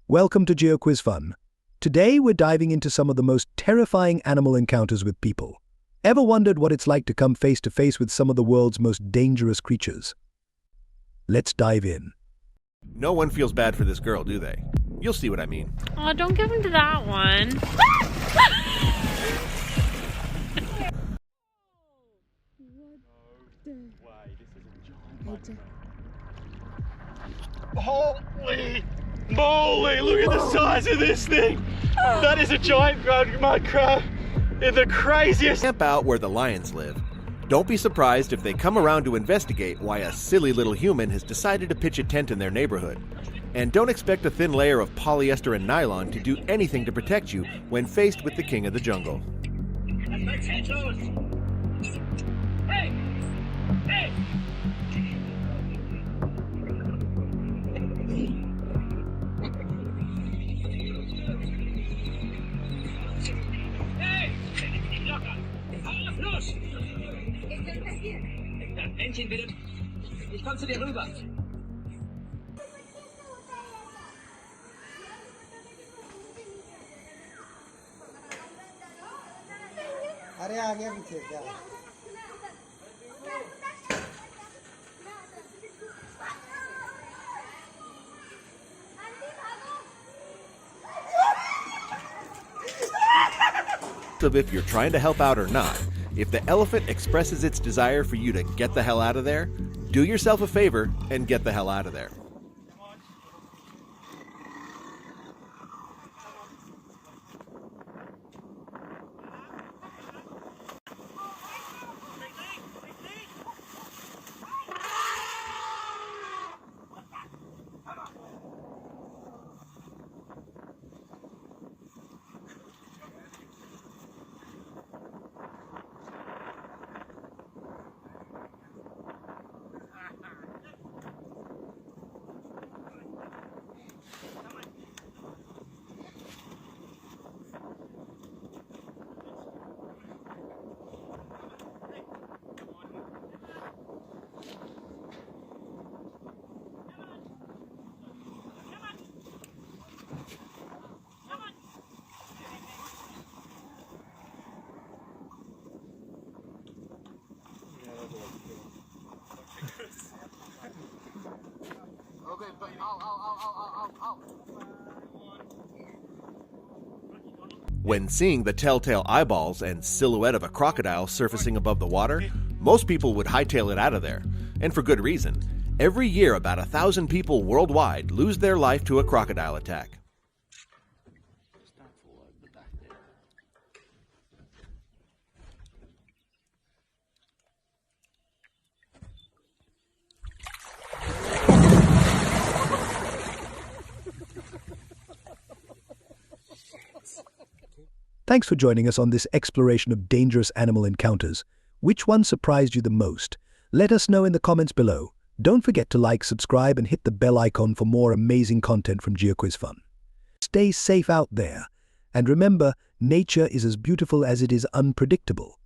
Welcome to GeoQuiz Fun. Today we're diving into some of the most terrifying animal encounters with people. Ever wondered what it's like to come face to face with some of the world's most dangerous creatures? Let's dive in. No one feels bad for this girl, do they? You'll see what I mean. Oh, don't give him to that one. Holy moly, look at the size of this thing! That is a giant mud crab in the craziest... Camp out where the lions live. Don't be surprised if they come around to investigate why a silly little human has decided to pitch a tent in their neighborhood. And don't expect a thin layer of polyester and nylon to do anything to protect you when faced with the king of the jungle. Hey! Hey! Männchen, bitte. Ich komm zu dir rüber. अरे आगे पीछे क्या Of if you're trying to help out or not, if the elephant expresses its desire for you to get the hell out of there, do yourself a favor and get the hell out of there. When seeing the telltale eyeballs and silhouette of a crocodile surfacing above the water, most people would hightail it out of there, and for good reason. Every year, about 1,000 people worldwide lose their life to a crocodile attack. Thanks for joining us on this exploration of dangerous animal encounters. Which one surprised you the most? Let us know in the comments below. Don't forget to like, subscribe, and hit the bell icon for more amazing content from GeoQuiz Fun. Stay safe out there, and remember, nature is as beautiful as it is unpredictable.